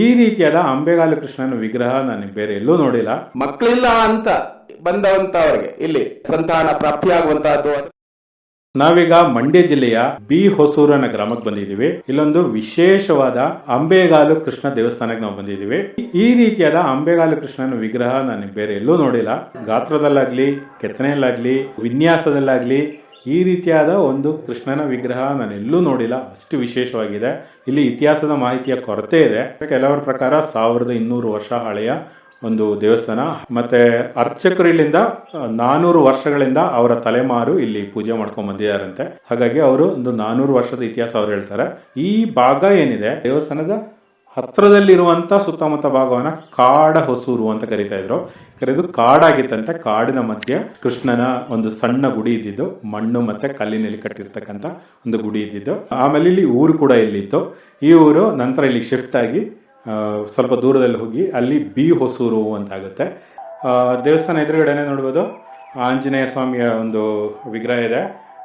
ಈ ರೀತಿಯಾದ ಅಂಬೆಗಾಲು ಕೃಷ್ಣನ ವಿಗ್ರಹ ನಾನು ಬೇರೆ ಎಲ್ಲೂ ನೋಡಿಲ್ಲ. ಮಕ್ಕಳಿಲ್ಲ ಅಂತ ಬಂದವಂತವರಿಗೆ ಇಲ್ಲಿ ಸಂತಾನ ಪ್ರಾಪ್ತಿಯಾಗುವಂತಹದ್ದು. ನಾವೀಗ ಮಂಡ್ಯ ಜಿಲ್ಲೆಯ ಬಿ ಹೊಸೂರನ ಗ್ರಾಮಕ್ಕೆ ಬಂದಿದ್ದೀವಿ. ಇಲ್ಲೊಂದು ವಿಶೇಷವಾದ ಅಂಬೆಗಾಲು ಕೃಷ್ಣ ದೇವಸ್ಥಾನಕ್ಕೆ ನಾವು ಬಂದಿದ್ದೀವಿ. ಈ ರೀತಿಯಾದ ಅಂಬೆಗಾಲು ಕೃಷ್ಣನ ವಿಗ್ರಹ ನಾನು ಬೇರೆ ಎಲ್ಲೂ ನೋಡಿಲ್ಲ. ಗಾತ್ರದಲ್ಲಾಗ್ಲಿ, ಕೆತ್ತನೆಯಲ್ಲಾಗ್ಲಿ, ವಿನ್ಯಾಸದಲ್ಲಾಗ್ಲಿ ಈ ರೀತಿಯಾದ ಒಂದು ಕೃಷ್ಣನ ವಿಗ್ರಹ ನಾನು ಎಲ್ಲೂ ನೋಡಿಲ್ಲ. ಅಷ್ಟು ವಿಶೇಷವಾಗಿದೆ. ಇಲ್ಲಿ ಇತಿಹಾಸದ ಮಾಹಿತಿಯ ಕೊರತೆ ಇದೆ. ಕೆಲವರ ಪ್ರಕಾರ 1200 ವರ್ಷ ಹಳೆಯ ಒಂದು ದೇವಸ್ಥಾನ. ಮತ್ತೆ ಅರ್ಚಕರು ಇಲ್ಲಿಂದ 400 ವರ್ಷಗಳಿಂದ ಅವರ ತಲೆಮಾರು ಇಲ್ಲಿ ಪೂಜೆ ಮಾಡ್ಕೊಂಡ್ ಬಂದಿದ್ದಾರಂತೆ. ಹಾಗಾಗಿ ಅವರು ಒಂದು 400 ವರ್ಷದ ಇತಿಹಾಸ ಅವ್ರು ಹೇಳ್ತಾರೆ. ಈ ಭಾಗ ಏನಿದೆ ದೇವಸ್ಥಾನದ ಹತ್ರದಲ್ಲಿರುವಂತ ಸುತ್ತಮುತ್ತ ಭಾಗವನ್ನ ಕಾಡ ಹೊಸೂರು ಅಂತ ಕರಿತಾ ಇದ್ರು. ಕರೆದು ಕಾಡಾಗಿತ್ತಂತೆ. ಕಾಡಿನ ಮಧ್ಯೆ ಕೃಷ್ಣನ ಒಂದು ಸಣ್ಣ ಗುಡಿ ಇದ್ದಿದ್ದು, ಮಣ್ಣು ಮತ್ತೆ ಕಲ್ಲಿನಲ್ಲಿ ಕಟ್ಟಿರ್ತಕ್ಕಂಥ ಒಂದು ಗುಡಿ ಇದ್ದಿದ್ದು. ಆಮೇಲೆ ಇಲ್ಲಿ ಊರು ಕೂಡ ಇಲ್ಲಿತ್ತು. ಈ ಊರು ನಂತರ ಇಲ್ಲಿ ಶಿಫ್ಟ್ ಆಗಿ ಸ್ವಲ್ಪ ದೂರದಲ್ಲಿ ಹೋಗಿ ಅಲ್ಲಿ ಬಿ ಹೊಸೂರು ಅಂತ ಆಗುತ್ತೆ. ದೇವಸ್ಥಾನ ಎದುರುಗಡೆನೆ ನೋಡ್ಬೋದು ಆಂಜನೇಯ ಸ್ವಾಮಿಯ ಒಂದು ವಿಗ್ರಹ ಇದೆ.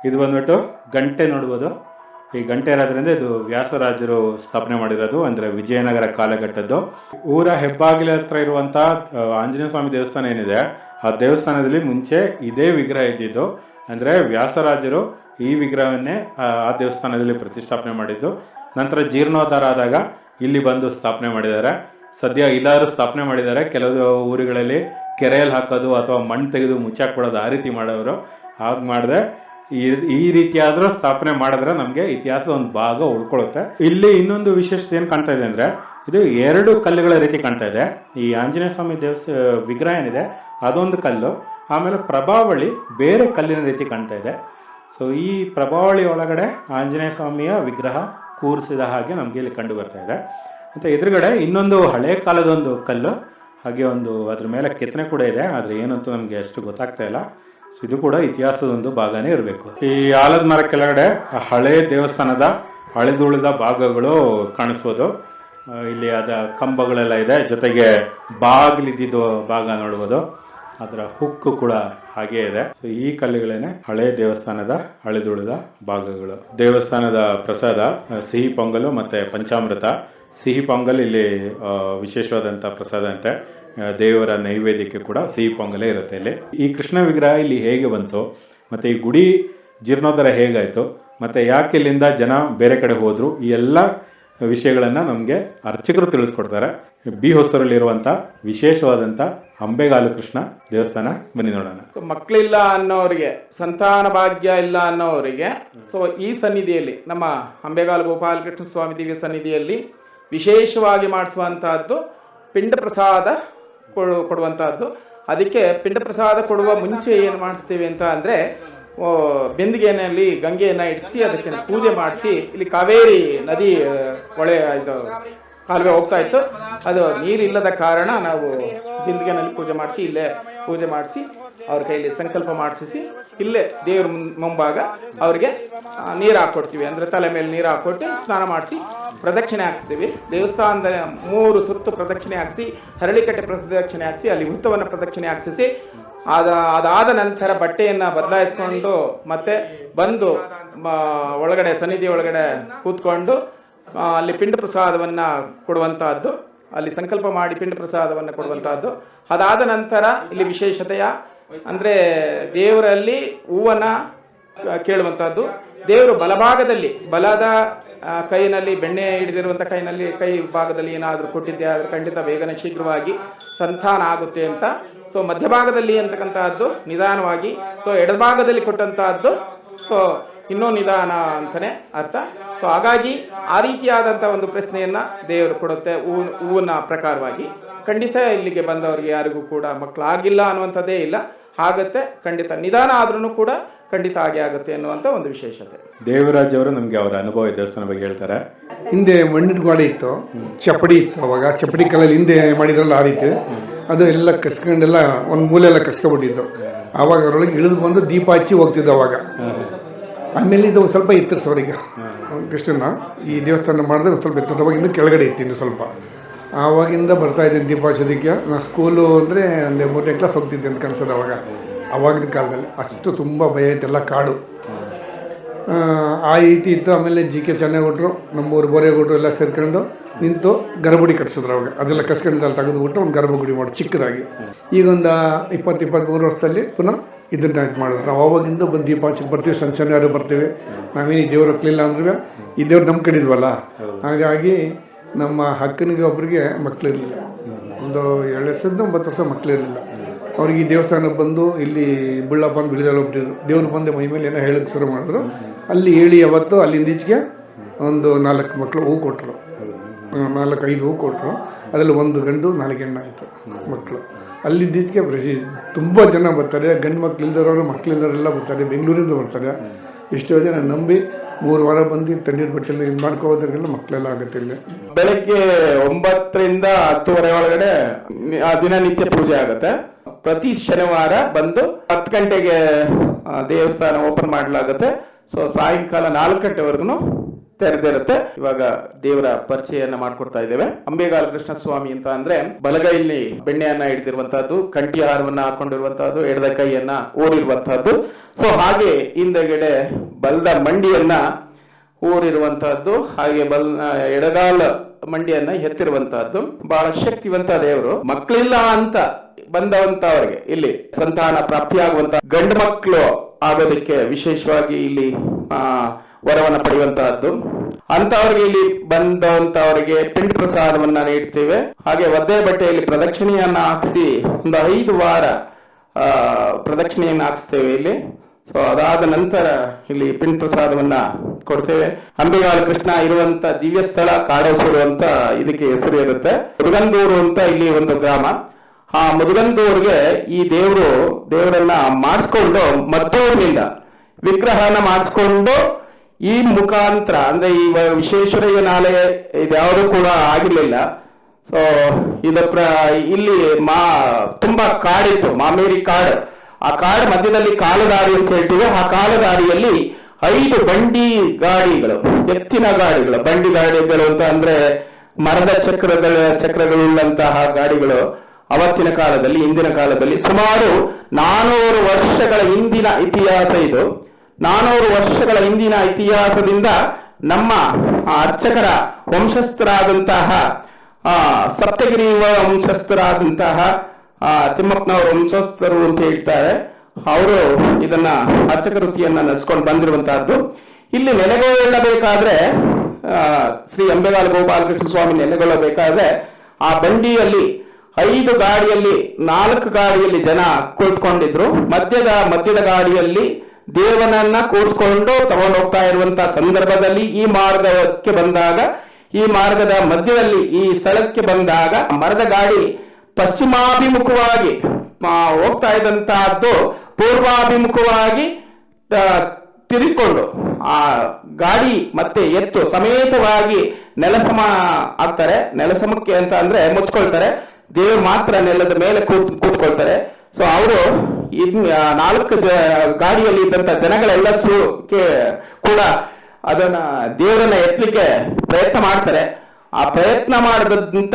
ಇದು ಬಂದ್ಬಿಟ್ಟು ಗಂಟೆ ನೋಡ್ಬೋದು. ಈ ಗಂಟೆ ಇರೋದ್ರಿಂದ ಇದು ವ್ಯಾಸರಾಜರು ಸ್ಥಾಪನೆ ಮಾಡಿರೋದು, ಅಂದ್ರೆ ವಿಜಯನಗರ ಕಾಲಘಟ್ಟದ್ದು. ಊರ ಹೆಬ್ಬಾಗಿಲ ಹತ್ರ ಇರುವಂತ ಆಂಜನೇಯ ಸ್ವಾಮಿ ದೇವಸ್ಥಾನ ಏನಿದೆ, ಆ ದೇವಸ್ಥಾನದಲ್ಲಿ ಮುಂಚೆ ಇದೇ ವಿಗ್ರಹ ಇದ್ದಿದ್ದು. ಅಂದ್ರೆ ವ್ಯಾಸರಾಜರು ಈ ವಿಗ್ರಹವನ್ನೇ ಆ ದೇವಸ್ಥಾನದಲ್ಲಿ ಪ್ರತಿಷ್ಠಾಪನೆ ಮಾಡಿದ್ದು. ನಂತರ ಜೀರ್ಣೋದ್ಧಾರ ಆದಾಗ ಇಲ್ಲಿ ಬಂದು ಸ್ಥಾಪನೆ ಮಾಡಿದ್ದಾರೆ. ಸದ್ಯ ಇಲ್ಲಾರು ಸ್ಥಾಪನೆ ಮಾಡಿದ್ದಾರೆ. ಕೆಲವು ಊರುಗಳಲ್ಲಿ ಕೆರೆಯಲ್ಲಿ ಹಾಕೋದು ಅಥವಾ ಮಣ್ಣು ತೆಗೆದು ಮುಚ್ಚಾಕ್ಬಿಡೋದು ಆ ರೀತಿ ಮಾಡೋರು. ಹಾಗೆ ಮಾಡಿದ್ರೆ ಈ ರೀತಿಯಾದ್ರೂ ಸ್ಥಾಪನೆ ಮಾಡಿದ್ರೆ ನಮಗೆ ಇತಿಹಾಸದ ಒಂದು ಭಾಗ ಉಳ್ಕೊಳ್ಳುತ್ತೆ. ಇಲ್ಲಿ ಇನ್ನೊಂದು ವಿಶೇಷತೆ ಏನು ಕಾಣ್ತಾ ಇದೆ ಅಂದ್ರೆ, ಇದು 2 ಕಲ್ಲುಗಳ ರೀತಿ ಕಾಣ್ತಾ ಇದೆ. ಈ ಆಂಜನೇಯ ಸ್ವಾಮಿ ವಿಗ್ರಹ ಏನಿದೆ ಅದೊಂದು ಕಲ್ಲು, ಆಮೇಲೆ ಪ್ರಭಾವಳಿ ಬೇರೆ ಕಲ್ಲಿನ ರೀತಿ ಕಾಣ್ತಾ ಇದೆ. ಸೊ ಈ ಪ್ರಭಾವಳಿ ಒಳಗಡೆ ಆಂಜನೇಯ ಸ್ವಾಮಿಯ ವಿಗ್ರಹ ಕೂರಿಸಿದ ಹಾಗೆ ನಮ್ಗೆ ಇಲ್ಲಿ ಕಂಡು ಬರ್ತಾ ಇದೆ. ಮತ್ತೆ ಎದುರುಗಡೆ ಇನ್ನೊಂದು ಹಳೆ ಕಾಲದೊಂದು ಕಲ್ಲು, ಹಾಗೆ ಒಂದು ಅದ್ರ ಮೇಲೆ ಕೆತ್ತನೆ ಕೂಡ ಇದೆ. ಆದ್ರೆ ಏನಂತೂ ನಮ್ಗೆ ಅಷ್ಟು ಗೊತ್ತಾಗ್ತಾ ಇಲ್ಲ. ಸೊ ಇದು ಕೂಡ ಇತಿಹಾಸದ ಒಂದು ಭಾಗನೇ ಇರಬೇಕು. ಈ ಆಲದ ಮರ ಕೆಳಗಡೆ ಹಳೆ ದೇವಸ್ಥಾನದ ಹಳೆದುಳಿದ ಭಾಗಗಳು ಕಾಣಿಸ್ಬೋದು. ಇಲ್ಲಿ ಅದ ಕಂಬಗಳೆಲ್ಲ ಇದೆ, ಜೊತೆಗೆ ಬಾಗಿಲಿದ್ದಿದ್ದು ಭಾಗ ನೋಡ್ಬೋದು. ಅದರ ಹುಕ್ಕು ಕೂಡ ಹಾಗೆ ಇದೆ. ಸೊ ಈ ಕಲ್ಲುಗಳೇನೆ ಹಳೆ ದೇವಸ್ಥಾನದ ಹಳೆದುಳಿದ ಭಾಗಗಳು. ದೇವಸ್ಥಾನದ ಪ್ರಸಾದ ಸಿಹಿ ಪೊಂಗಲು ಮತ್ತೆ ಪಂಚಾಮೃತ. ಸಿಹಿ ಪೊಂಗಲ್ ಇಲ್ಲಿ ವಿಶೇಷವಾದಂಥ ಪ್ರಸಾದ ಅಂತೆ. ದೇವರ ನೈವೇದ್ಯಕ್ಕೆ ಕೂಡ ಸಿಹಿ ಪೊಂಗಲೇ ಇರುತ್ತೆ ಇಲ್ಲಿ. ಈ ಕೃಷ್ಣ ವಿಗ್ರಹ ಇಲ್ಲಿ ಹೇಗೆ ಬಂತು, ಮತ್ತೆ ಈ ಗುಡಿ ಜೀರ್ಣೋದ್ಧಾರ ಹೇಗಾಯ್ತು, ಮತ್ತೆ ಯಾಕೆ ಇಲ್ಲಿಂದ ಜನ ಬೇರೆ ಕಡೆ ಹೋದ್ರು, ಈ ಎಲ್ಲ ವಿಷಯಗಳನ್ನ ನಮಗೆ ಅರ್ಚಕರು ತಿಳಿಸ್ಕೊಡ್ತಾರೆ. ಬಿ ಹೊಸೂರಲ್ಲಿರುವಂತ ವಿಶೇಷವಾದಂತ ಅಂಬೆಗಾಲು ಕೃಷ್ಣ ದೇವಸ್ಥಾನ ಬನ್ನಿ ನೋಡೋಣ. ಮಕ್ಕಳಿಲ್ಲ ಅನ್ನೋರಿಗೆ, ಸಂತಾನ ಭಾಗ್ಯ ಇಲ್ಲ ಅನ್ನೋರಿಗೆ ಸೊ ಈ ಸನ್ನಿಧಿಯಲ್ಲಿ ನಮ್ಮ ಅಂಬೆಗಾಲು ಗೋಪಾಲಕೃಷ್ಣ ಸ್ವಾಮಿ ದಿವ್ಯ ಸನ್ನಿಧಿಯಲ್ಲಿ ವಿಶೇಷವಾಗಿ ಮಾಡಿಸುವಂತಹದ್ದು ಪಿಂಡ ಪ್ರಸಾದ ಕೊಡುವಂತಹದ್ದು. ಅದಕ್ಕೆ ಪಿಂಡ ಪ್ರಸಾದ ಕೊಡುವ ಮುಂಚೆ ಏನು ಮಾಡಿಸ್ತೀವಿ ಅಂತ ಅಂದ್ರೆ, ಬೆಂದಿಗೆನಲ್ಲಿ ಗಂಗೆಯನ್ನ ಇಡಿಸಿ ಅದಕ್ಕೆ ಪೂಜೆ ಮಾಡಿಸಿ, ಇಲ್ಲಿ ಕಾವೇರಿ ನದಿ ಹೊಳೆ ಇದು ಕಾಲುವೆ ಹೋಗ್ತಾ ಇತ್ತು. ಅದು ನೀರಿಲ್ಲದ ಕಾರಣ ನಾವು ಬಿಂದಿಗೆನಲ್ಲಿ ಪೂಜೆ ಮಾಡಿಸಿ, ಇಲ್ಲೇ ಪೂಜೆ ಮಾಡಿಸಿ ಅವ್ರ ಕೈಲಿ ಸಂಕಲ್ಪ ಮಾಡಿಸಿ ಇಲ್ಲೇ ದೇವ್ರ ಮುಂಭಾಗ ಅವ್ರಿಗೆ ನೀರು ಹಾಕೊಡ್ತೀವಿ. ಅಂದ್ರೆ ತಲೆ ಮೇಲೆ ನೀರು ಹಾಕೊಟ್ಟು ಸ್ನಾನ ಮಾಡಿಸಿ ಪ್ರದಕ್ಷಿಣೆ ಹಾಕ್ಸ್ತೀವಿ. ದೇವಸ್ಥಾನದ 3 ಸುತ್ತು ಪ್ರದಕ್ಷಿಣೆ ಹಾಕ್ಸಿ, ಹರಳಿಕಟ್ಟೆ ಪ್ರದಕ್ಷಿಣೆ ಹಾಕ್ಸಿ, ಅಲ್ಲಿ ಹುತ್ತವನ್ನು ಪ್ರದಕ್ಷಿಣೆ ಹಾಕ್ಸಿಸಿ ಅದಾದ ನಂತರ ಬಟ್ಟೆಯನ್ನ ಬದಲಾಯಿಸ್ಕೊಂಡು ಮತ್ತೆ ಬಂದು ಒಳಗಡೆ ಸನ್ನಿಧಿ ಒಳಗಡೆ ಕೂತ್ಕೊಂಡು ಅಲ್ಲಿ ಪಿಂಡ ಪ್ರಸಾದವನ್ನ ಕೊಡುವಂತಹದ್ದು, ಅಲ್ಲಿ ಸಂಕಲ್ಪ ಮಾಡಿ ಪಿಂಡ ಪ್ರಸಾದವನ್ನ ಕೊಡುವಂತಹದ್ದು. ಅದಾದ ನಂತರ ಇಲ್ಲಿ ವಿಶೇಷತೆಯ ಅಂದ್ರೆ ದೇವರಲ್ಲಿ ಹೂವನ್ನ ಕೇಳುವಂತಹದ್ದು. ದೇವರು ಬಲಭಾಗದಲ್ಲಿ, ಬಲದ ಕೈನಲ್ಲಿ ಬೆಣ್ಣೆ ಹಿಡಿದಿರುವಂಥ ಕೈ ಭಾಗದಲ್ಲಿ ಏನಾದರೂ ಕೊಟ್ಟಿದ್ದೆ ಆದರೆ ಖಂಡಿತ ಬೇಗನೆ ಶೀಘ್ರವಾಗಿ ಸಂತಾನ ಆಗುತ್ತೆ ಅಂತ. ಸೊ ಮಧ್ಯಭಾಗದಲ್ಲಿ ಅಂತಕ್ಕಂತಹದ್ದು ನಿಧಾನವಾಗಿ, ಸೊ ಎಡಭಾಗದಲ್ಲಿ ಕೊಟ್ಟಂತಹದ್ದು ಸೊ ಇನ್ನೂ ನಿಧಾನ ಅಂತಾನೆ ಅರ್ಥ. ಸೊ ಹಾಗಾಗಿ ಆ ರೀತಿಯಾದಂಥ ಒಂದು ಪ್ರಶ್ನೆಯನ್ನ ದೇವರು ಕೊಡುತ್ತೆ ಹೂವಿನ ಪ್ರಕಾರವಾಗಿ. ಖಂಡಿತ ಇಲ್ಲಿಗೆ ಬಂದವರಿಗೆ ಯಾರಿಗೂ ಕೂಡ ಮಕ್ಕಳಾಗಿಲ್ಲ ಅನ್ನುವಂಥದ್ದೇ ಇಲ್ಲ, ಆಗತ್ತೆ ಖಂಡಿತ. ನಿಧಾನ ಆದ್ರೂ ಕೂಡ ಖಂಡಿತ ಹಾಗೆ ಆಗುತ್ತೆ ಅನ್ನುವಂಥ ಒಂದು ವಿಶೇಷತೆ. ದೇವರಾಜ್ ಅವರು ನಮಗೆ ಅವರ ಅನುಭವ ದೇವಸ್ಥಾನ ಬಗ್ಗೆ ಹೇಳ್ತಾರೆ. ಹಿಂದೆ ಮಣ್ಣಿನ ಗೋಡೆ ಇತ್ತು, ಚಪ್ಪಡಿ ಇತ್ತು. ಅವಾಗ ಚಪ್ಪಡಿ ಕಲ್ಲಲ್ಲಿ ಹಿಂದೆ ಮಾಡಿದ್ರಲ್ಲ ಆ ರೀತಿ ಅದು ಎಲ್ಲ ಕಸ್ಕೊಂಡೆಲ್ಲ ಒಂದು ಮೂಲೆಲ್ಲ ಕಸ್ಕೊಬಿಟ್ಟಿದ್ದು. ಆವಾಗ ಅದರೊಳಗೆ ಇಳಿದು ಬಂದು ದೀಪ ಹಚ್ಚಿ ಹೋಗ್ತಿದ್ದು ಅವಾಗ. ಆಮೇಲೆ ಇದು ಸ್ವಲ್ಪ ಎತ್ತರಿಸೋರು ಈಗ ಕೃಷ್ಣನ ಈ ದೇವಸ್ಥಾನ ಮಾಡಿದ್ರೆ ಒಂದು ಸ್ವಲ್ಪ ಎತ್ತರವಾಗಿ ಇನ್ನೂ ಕೆಳಗಡೆ ಇತ್ತು ಇನ್ನು ಸ್ವಲ್ಪ. ಆವಾಗಿಂದ ಬರ್ತಾ ಇದ್ದೀನಿ ದೀಪ ಹಚ್ಚೋದಕ್ಕೆ. ನಾನು ಸ್ಕೂಲು ಅಂದರೆ ಒಂದು 3ನೇ ಕ್ಲಾಸ್ ಹೋಗ್ತಿದ್ದೆ ಅಂತ ಕಾಣಿಸೋದು ಅವಾಗಿನ ಕಾಲದಲ್ಲಿ. ಅಷ್ಟು ತುಂಬ ಭಯ ಇತ್ತೆಲ್ಲ ಕಾಡು. ಆ ರೀತಿ ಇತ್ತು. ಆಮೇಲೆ ಜಿ.ಕೆ. ಚೆನ್ನೈಗೌಡರು, ನಮ್ಮೂರು ಬೋರೇಗೌಡರು ಎಲ್ಲ ಸೇರ್ಕೊಂಡು ನಿಂತು ಗರ್ಭಗುಡಿ ಕಟ್ಸಿದ್ರು ಅವಾಗ. ಅದೆಲ್ಲ ಕಸ್ಕೊಂಡು ತೆಗೆದುಬಿಟ್ಟು ಒಂದು ಗರ್ಭಗುಡಿ ಮಾಡಿ ಚಿಕ್ಕದಾಗಿ. ಈಗೊಂದು 20-23 ವರ್ಷದಲ್ಲಿ ಪುನಃ ಇದನ್ನ ಇದು ಮಾಡಿದ್ರು. ನಾವು ಅವಾಗಿಂದ ಬಂದು ದೀಪ ಹಚ್ಚಿ ಬರ್ತೀವಿ, ಶನಿವಾರ ಬರ್ತೀವಿ. ನಾವೇನು ಈ ದೇವ್ರು ಹತ್ತಲಿಲ್ಲ ಅಂದ್ರೆ ಈ ದೇವ್ರು ನಮ್ಮ ಕಡೆ ಇದ್ವಲ್ಲ, ಹಾಗಾಗಿ ನಮ್ಮ ಅಕ್ಕನಿಗೆ ಒಬ್ಬರಿಗೆ ಮಕ್ಕಳಿರಲಿಲ್ಲ. ಒಂದು 2 ವರ್ಷದಿಂದ 9 ವರ್ಷ ಮಕ್ಕಳಿರಲಿಲ್ಲ. ಅವ್ರಿಗೆ ಈ ದೇವಸ್ಥಾನಕ್ಕೆ ಬಂದು ಇಲ್ಲಿ ಬುಳ್ಳಪ್ಪ ಅಂತ ಬಿಳಿದೆಲ್ಲ ಹೋಗ್ಬಿಟ್ಟಿದ್ರು. ದೇವ್ರು ಬಂದು ಮೈ ಮೇಲೆ ಏನೋ ಹೇಳಕ್ಕೆ ಶುರು ಮಾಡಿದ್ರು. ಅಲ್ಲಿ ಹೇಳಿ ಅವತ್ತು ಅಲ್ಲಿಂದ ಈಚೆಗೆ ಒಂದು 4 ಮಕ್ಕಳು ಹೂ ಕೊಟ್ಟರು, 4-5 ಹೂ ಕೊಟ್ಟರು. ಅದರಲ್ಲಿ 1 ಗಂಡು 4 ಹೆಣ್ಣು ಆಯಿತು ಮಕ್ಕಳು. ಅಲ್ಲಿಂದ ಈಚೆಗೆ ತುಂಬ ಜನ ಬರ್ತಾರೆ, ಗಂಡು ಮಕ್ಳು ಇಲ್ದರೋರು ಮಕ್ಕಳಿಲ್ದವರೆಲ್ಲ ಬರ್ತಾರೆ, ಬೆಂಗಳೂರಿಂದ ಬರ್ತಾರೆ. ಎಷ್ಟೋ ಜನ ನಂಬಿ 3 ವಾರ ಬಂದು ತಣ್ಣೀರು ಬಟ್ಟೆಲ್ಲ ಇದು ಮಾಡ್ಕೋದ್ರಿಗೆಲ್ಲ ಮಕ್ಕಳೆಲ್ಲ ಆಗುತ್ತೆ. ಇಲ್ಲಿ ಬೆಳಗ್ಗೆ 9 ರಿಂದ 10:30 ಒಳಗಡೆ ದಿನನಿತ್ಯ ಪೂಜೆ ಆಗುತ್ತೆ. ಪ್ರತಿ ಶನಿವಾರ ಬಂದು 10 ಗಂಟೆಗೆ ದೇವಸ್ಥಾನ ಓಪನ್ ಮಾಡಲಾಗುತ್ತೆ. ಸೊ ಸಾಯಂಕಾಲ 4 ಗಂಟೆವರೆಗೂ ತೆರೆದಿರುತ್ತೆ. ಇವಾಗ ದೇವರ ಪರಿಚಯನ್ನ ಮಾಡ್ಕೊಡ್ತಾ ಇದ್ದೇವೆ. ಅಂಬೇಗಾಲು ಕೃಷ್ಣ ಸ್ವಾಮಿ ಅಂತ ಅಂದ್ರೆ ಬಲಗೈಯಲ್ಲಿ ಬೆಣ್ಣೆಯನ್ನ ಹಿಡಿದಿರುವಂತಹದ್ದು, ಕಂಠಿ ಹಾರವನ್ನ ಹಾಕೊಂಡಿರುವಂತಹದ್ದು, ಎಡದ ಕೈಯನ್ನ ಊರಿರುವಂತಹದ್ದು. ಸೊ ಹಾಗೆ ಹಿಂದೆಗಡೆ ಬಲದ ಮಂಡಿಯನ್ನ ಊರಿರುವಂತಹದ್ದು, ಹಾಗೆ ಎಡಗಾಲ ಮಂಡಿಯನ್ನ ಎತ್ತಿರುವಂತಹದ್ದು. ಬಹಳ ಶಕ್ತಿವಂತ ದೇವರು. ಮಕ್ಕಳಿಲ್ಲ ಅಂತ ಬಂದವಂತವರಿಗೆ ಇಲ್ಲಿ ಸಂತಾನ ಪ್ರಾಪ್ತಿಯಾಗುವಂತ ಗಂಡು ಮಕ್ಕಳು ಆಗೋದಕ್ಕೆ ವಿಶೇಷವಾಗಿ ಇಲ್ಲಿ ವರವನ್ನ ಪಡೆಯುವಂತಹದ್ದು. ಅಂತವರಿಗೆ ಇಲ್ಲಿ ಬಂದಂತವರಿಗೆ ಪಿಂಡ ಪ್ರಸಾದವನ್ನ ನೀಡ್ತೇವೆ. ಹಾಗೆ ಒದ್ದೆ ಬಟ್ಟೆಯಲ್ಲಿ ಪ್ರದಕ್ಷಿಣೆಯನ್ನ ಹಾಕಿಸಿ ಒಂದು 5 ವಾರ ಪ್ರದಕ್ಷಿಣೆಯನ್ನ ಹಾಕಿಸ್ತೇವೆ ಇಲ್ಲಿ. ಸೊ ಅದಾದ ನಂತರ ಇಲ್ಲಿ ಪಿಂಡ ಪ್ರಸಾದವನ್ನ ಕೊಡ್ತೇವೆ. ಅಂಬೇಗಾಲು ಕೃಷ್ಣ ಇರುವಂತ ದಿವ್ಯ ಸ್ಥಳ ಕಾಡೋಸೂರು ಅಂತ ಇದಕ್ಕೆ ಹೆಸರು ಇರುತ್ತೆ. ಮುದುಗಂದೂರು ಅಂತ ಇಲ್ಲಿ ಒಂದು ಗ್ರಾಮ. ಆ ಮುದುಗಂದೂರಿಗೆ ಈ ದೇವರನ್ನ ಮಾಡಿಸ್ಕೊಂಡು ಮತ್ತೋರ್ನಿಂದ ವಿಗ್ರಹನ ಮಾಡಿಸ್ಕೊಂಡು ಈ ಮುಖಾಂತರ ಅಂದ್ರೆ ಈ ವಿಶ್ವೇಶ್ವರಯ್ಯನಾಲಯ ಇದ್ಯಾವುದೂ ಕೂಡ ಆಗಿರ್ಲಿಲ್ಲ. ಸೊ ಇಲ್ಲಿ ತುಂಬಾ ಕಾಡಿತ್ತು, ಮಾಮೇರಿ ಕಾಡು. ಆ ಕಾಡು ಮಧ್ಯದಲ್ಲಿ ಕಾಲುದಾರಿ ಅಂತ ಹೇಳ್ತೀವಿ. ಆ ಕಾಲುದಾರಿಯಲ್ಲಿ 5 ಬಂಡಿ ಗಾಡಿಗಳು, ಎತ್ತಿನ ಗಾಡಿಗಳು, ಬಂಡಿ ಗಾಡಿಗಳು ಅಂತ ಅಂದ್ರೆ ಮರದ ಚಕ್ರಗಳುಳ್ಳಂತಹ ಗಾಡಿಗಳು ಅವತ್ತಿನ ಕಾಲದಲ್ಲಿ, ಹಿಂದಿನ ಕಾಲದಲ್ಲಿ ಸುಮಾರು 400 ವರ್ಷಗಳ ಹಿಂದಿನ ಇತಿಹಾಸ ಇದು. 400 ವರ್ಷಗಳ ಹಿಂದಿನ ಇತಿಹಾಸದಿಂದ ನಮ್ಮ ಅರ್ಚಕರ ವಂಶಸ್ಥರಾದಂತಹ ಸಪ್ತಗಿರಿ ವಂಶಸ್ಥರಾದಂತಹ ತಿಮ್ಮಪ್ಪನವರ ವಂಶಸ್ಥರು ಅಂತ ಹೇಳ್ತಾರೆ. ಅವರು ಇದನ್ನ ಅರ್ಚಕ ವೃತ್ತಿಯನ್ನ ನಡೆಸ್ಕೊಂಡು ಬಂದಿರುವಂತಹದ್ದು. ಇಲ್ಲಿ ನೆಲೆಗೊಳ್ಳಬೇಕಾದ್ರೆ ಶ್ರೀ ಅಂಬೇಗಾಲು ಗೋಪಾಲಕೃಷ್ಣ ಸ್ವಾಮಿ ನೆಲೆಗೊಳ್ಳಬೇಕಾದ್ರೆ ಆ ಬಂಡಿಯಲ್ಲಿ 5 ಗಾಡಿಯಲ್ಲಿ 4 ಗಾಡಿಯಲ್ಲಿ ಜನ ಕುಳಿತುಕೊಂಡಿದ್ರು. ಮಧ್ಯದ ಗಾಡಿಯಲ್ಲಿ ದೇವನನ್ನ ಕೂರಿಸ್ಕೊಂಡು ತಗೊಂಡು ಹೋಗ್ತಾ ಇರುವಂತಹ ಸಂದರ್ಭದಲ್ಲಿ ಈ ಮಾರ್ಗಕ್ಕೆ ಬಂದಾಗ, ಈ ಮಾರ್ಗದ ಮಧ್ಯದಲ್ಲಿ ಈ ಸ್ಥಳಕ್ಕೆ ಬಂದಾಗ ಮರದ ಗಾಡಿ ಪಶ್ಚಿಮಾಭಿಮುಖವಾಗಿ ಹೋಗ್ತಾ ಇದ್ದಂತಹದ್ದು ಪೂರ್ವಾಭಿಮುಖವಾಗಿ ತಿರುಗಿಕೊಂಡು ಆ ಗಾಡಿ ಮತ್ತೆ ಎತ್ತು ಸಮೇತವಾಗಿ ನೆಲಸಮ ಆಗ್ತಾರೆ. ನೆಲಸಮಕ್ಕೆ ಅಂತ ಅಂದ್ರೆ ಮುಚ್ಕೊಳ್ತಾರೆ. ದೇವರು ಮಾತ್ರ ನೆಲದ ಮೇಲೆ ಕೂತ್ಕೊಳ್ತಾರೆ. ಸೊ ಅವರು 4 ಗಾಡಿಯಲ್ಲಿ ಇದ್ದಂತ ಜನಗಳೆಲ್ಲ ಕೂಡ ಅದನ್ನ ದೇವರನ್ನ ಎತ್ತಲಿಕ್ಕೆ ಪ್ರಯತ್ನ ಮಾಡ್ತಾರೆ. ಆ ಪ್ರಯತ್ನ ಮಾಡಿದಂತ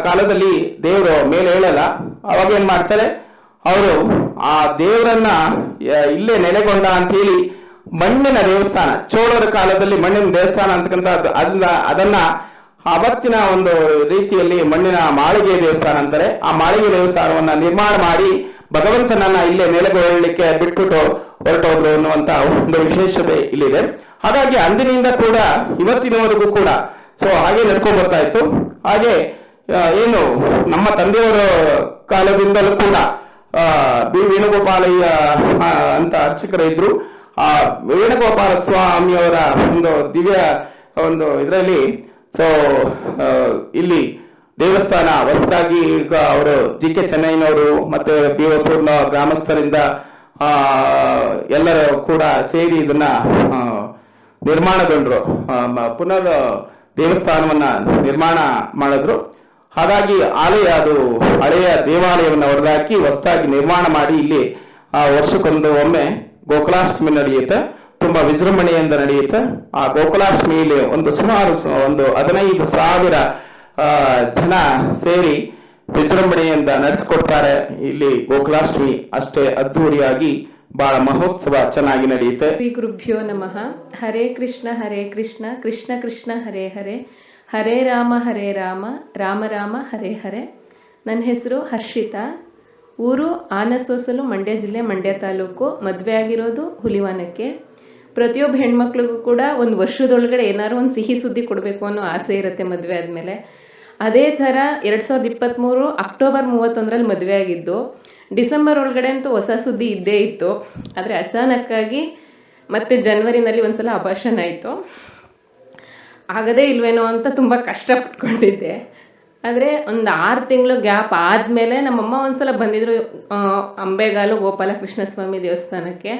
ಕಾಲದಲ್ಲಿ ದೇವರು ಮೇಲೆ ಹೇಳಲ್ಲ. ಅವಾಗ ಏನ್ ಮಾಡ್ತಾರೆ, ಅವರು ಆ ದೇವರನ್ನ ಇಲ್ಲೇ ನೆಲೆಗೊಂಡ ಅಂತ ಹೇಳಿ ಮಣ್ಣಿನ ದೇವಸ್ಥಾನ, ಚೋಳರ ಕಾಲದಲ್ಲಿ ಮಣ್ಣಿನ ದೇವಸ್ಥಾನ ಅಂತಕ್ಕಂಥ ಅದನ್ನ ಅವತ್ತಿನ ಒಂದು ರೀತಿಯಲ್ಲಿ ಮಣ್ಣಿನ ಮಾಳಿಗೆ ದೇವಸ್ಥಾನ ಅಂತಾರೆ. ಆ ಮಾಳಿಗೆ ದೇವಸ್ಥಾನವನ್ನ ನಿರ್ಮಾಣ ಮಾಡಿ ಭಗವಂತನನ್ನ ಇಲ್ಲೇ ನೆಲೆಗೊಳ್ಳಲಿಕ್ಕೆ ಬಿಟ್ಬಿಟ್ಟು ಹೊರಟೋದ್ರು ಅನ್ನುವಂತ ಒಂದು ವಿಶೇಷತೆ ಇಲ್ಲಿದೆ. ಹಾಗಾಗಿ ಅಂದಿನಿಂದ ಕೂಡ ಇವತ್ತಿನವರೆಗೂ ಕೂಡ ಸೊ ಹಾಗೆ ನಡ್ಕೊಂಡು ಬರ್ತಾ ಇತ್ತು. ಹಾಗೆ ಏನು ನಮ್ಮ ತಂದೆಯವರ ಕಾಲದಿಂದಲೂ ಕೂಡ ಬಿ ವೇಣುಗೋಪಾಲಯ್ಯ ಅಂತ ಅರ್ಚಕರು ಇದ್ರು. ಆ ವೇಣುಗೋಪಾಲ ಸ್ವಾಮಿಯವರ ಒಂದು ದಿವ್ಯ ಒಂದು ಇದರಲ್ಲಿ ಸೊ ಇಲ್ಲಿ ದೇವಸ್ಥಾನ ಹೊಸದಾಗಿ ಈಗ ಅವರು ಜಿ.ಕೆ. ಚೆನ್ನೈನವರು ಮತ್ತೆ ಬಿ ಹೊಸೂರಿನ ಗ್ರಾಮಸ್ಥರಿಂದ ಎಲ್ಲರೂ ಕೂಡ ಸೇರಿ ಇದನ್ನ ನಿರ್ಮಾಣಗೊಂಡ್ರು. ಪುನರ್ ದೇವಸ್ಥಾನವನ್ನ ನಿರ್ಮಾಣ ಮಾಡಿದ್ರು. ಹಾಗಾಗಿ ಅದು ಹಳೆಯ ದೇವಾಲಯವನ್ನು ಹೊರದಾಕಿ ಹೊಸದಾಗಿ ನಿರ್ಮಾಣ ಮಾಡಿ ಇಲ್ಲಿ ಒಮ್ಮೆ ಗೋಕುಲಾಷ್ಟಮಿ ನಡೆಯುತ್ತೆ. ತುಂಬಾ ವಿಜೃಂಭಣೆಯಿಂದ ನಡೆಯುತ್ತೆ. ಆ ಗೋಕುಲಾಷ್ಟಮಿಯಲ್ಲಿ ಸುಮಾರು 15,000 ಜನ ಸೇರಿ ವಿಜೃಂಭಣೆಯಿಂದ ನಡೆಸಿಕೊಡ್ತಾರೆ. ಇಲ್ಲಿ ಗೋಕುಲಾಷ್ಟಮಿ ಅಷ್ಟೇ ಅದ್ದೂರಿಯಾಗಿ ಬಹಳ ಮಹೋತ್ಸವ ಚೆನ್ನಾಗಿ ನಡೆಯುತ್ತೆ. ಶ್ರೀ ಗುರುಭ್ಯೋ ನಮಃ. ಹರೇ ಕೃಷ್ಣ ಕೃಷ್ಣ ಕೃಷ್ಣ ಹರೇ ಹರೇ, ಹರೇ ರಾಮ ರಾಮ ರಾಮ ಹರೇ ಹರೇ. ನನ್ನ ಹೆಸರು ಹರ್ಷಿತಾ. ಊರು ಆನಸೋಸಲು, ಮಂಡ್ಯ ಜಿಲ್ಲೆ, ಮಂಡ್ಯ ತಾಲೂಕು. ಮದುವೆ ಆಗಿರೋದು ಹುಲಿವಾನಕ್ಕೆ. ಪ್ರತಿಯೊಬ್ಬ ಹೆಣ್ಮಕ್ಳಿಗೂ ಕೂಡ ಒಂದು ವರ್ಷದೊಳಗಡೆ ಏನಾದ್ರು ಒಂದು ಸಿಹಿ ಸುದ್ದಿ ಕೊಡಬೇಕು ಅನ್ನೋ ಆಸೆ ಇರುತ್ತೆ ಮದುವೆ ಆದಮೇಲೆ. ಅದೇ ಥರ 2023 ಅಕ್ಟೋಬರ್ 31ರಲ್ಲಿ ಮದುವೆ ಆಗಿದ್ದು. ಡಿಸೆಂಬರ್ ಒಳಗಡೆ ಅಂತೂ ಹೊಸ ಸುದ್ದಿ ಇದ್ದೇ ಇತ್ತು. ಆದರೆ ಅಚಾನಕ್ಕಾಗಿ ಮತ್ತೆ ಜನವರಿನಲ್ಲಿ ಒಂದ್ಸಲ ಅಬಾರ್ಷನ್ ಆಯಿತು. ಆಗದೇ ಇಲ್ವೇನೋ ಅಂತ ತುಂಬ ಕಷ್ಟಪಟ್ಕೊಂಡಿದ್ದೆ. ಆದರೆ ಒಂದು 6 ತಿಂಗಳು ಗ್ಯಾಪ್ ಆದಮೇಲೆ ನಮ್ಮಮ್ಮ ಒಂದ್ಸಲ ಬಂದಿದ್ರು ಅಂಬೆಗಾಲು ಗೋಪಾಲಕೃಷ್ಣ ಸ್ವಾಮಿ ದೇವಸ್ಥಾನಕ್ಕೆ.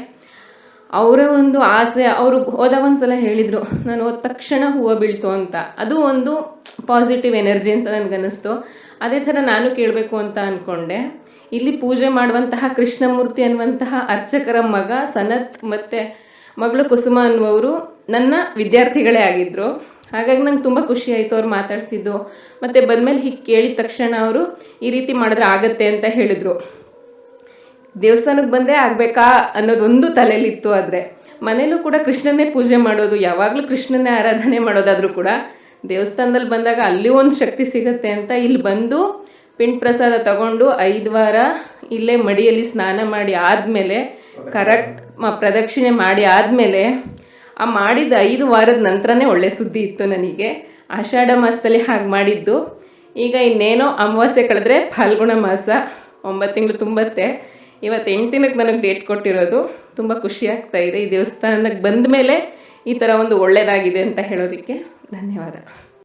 ಅವರ ಒಂದು ಆಸೆ, ಅವರು ಹೋದಾಗ ಒಂದ್ಸಲ ಹೇಳಿದರು, ನಾನು ಹೋದ ತಕ್ಷಣ ಹೂವು ಬೀಳ್ತು ಅಂತ. ಅದು ಒಂದು ಪಾಸಿಟಿವ್ ಎನರ್ಜಿ ಅಂತ ನನಗನ್ನಿಸ್ತು. ಅದೇ ಥರ ನಾನು ಕೇಳಬೇಕು ಅಂತ ಅಂದ್ಕೊಂಡೆ. ಇಲ್ಲಿ ಪೂಜೆ ಮಾಡುವಂತಹ ಕೃಷ್ಣಮೂರ್ತಿ ಅನ್ನುವಂತಹ ಅರ್ಚಕರ ಮಗ ಸನತ್ ಮತ್ತು ಮಗಳು ಕುಸುಮ ಅನ್ನುವರು ನನ್ನ ವಿದ್ಯಾರ್ಥಿಗಳೇ ಆಗಿದ್ದರು. ಹಾಗಾಗಿ ನಂಗೆ ತುಂಬ ಖುಷಿ ಆಯಿತು ಅವ್ರು ಮಾತಾಡಿಸಿದ್ದು. ಮತ್ತು ಬಂದಮೇಲೆ ಹೀಗೆ ಕೇಳಿದ ತಕ್ಷಣ ಅವರು ಈ ರೀತಿ ಮಾಡಿದ್ರೆ ಆಗತ್ತೆ ಅಂತ ಹೇಳಿದರು. ದೇವಸ್ಥಾನಕ್ಕೆ ಬಂದೇ ಆಗಬೇಕಾ ಅನ್ನೋದೊಂದು ತಲೆಯಲ್ಲಿತ್ತು. ಆದರೆ ಮನೇಲೂ ಕೂಡ ಕೃಷ್ಣನೇ ಪೂಜೆ ಮಾಡೋದು, ಯಾವಾಗಲೂ ಕೃಷ್ಣನೇ ಆರಾಧನೆ ಮಾಡೋದಾದರೂ ಕೂಡ ದೇವಸ್ಥಾನದಲ್ಲಿ ಬಂದಾಗ ಅಲ್ಲಿ ಒಂದು ಶಕ್ತಿ ಸಿಗುತ್ತೆ ಅಂತ ಇಲ್ಲಿ ಬಂದು ಪಿಂಡ್ ಪ್ರಸಾದ ತಗೊಂಡು 5 ವಾರ ಇಲ್ಲೇ ಮಡಿಯಲ್ಲಿ ಸ್ನಾನ ಮಾಡಿ ಆದಮೇಲೆ, ಕರೆಕ್ಟ್ ಪ್ರದಕ್ಷಿಣೆ ಮಾಡಿ ಆದಮೇಲೆ, ಆ ಮಾಡಿದ 5 ವಾರದ ನಂತರನೇ ಒಳ್ಳೆ ಸುದ್ದಿ ಇತ್ತು ನನಗೆ. ಆಷಾಢ ಮಾಸದಲ್ಲಿ ಹಾಗೆ ಮಾಡಿದ್ದು. ಈಗ ಇನ್ನೇನೋ ಅಮಾವಾಸ್ಯೆ ಕಳೆದ್ರೆ ಫಾಲ್ಗುಣ ಮಾಸ, 9 ತಿಂಗಳು ತುಂಬತ್ತೆ. ಇವತ್ತು 8 ದಿನಕ್ಕೆ ನನಗೆ ಡೇಟ್ ಕೊಟ್ಟಿರೋದು. ತುಂಬ ಖುಷಿ ಆಗ್ತಾ ಇದೆ. ಈ ದೇವಸ್ಥಾನಕ್ಕೆ ಬಂದ ಮೇಲೆ ಈ ಥರ ಒಂದು ಒಳ್ಳೆಯದಾಗಿದೆ ಅಂತ ಹೇಳೋದಕ್ಕೆ ಧನ್ಯವಾದ.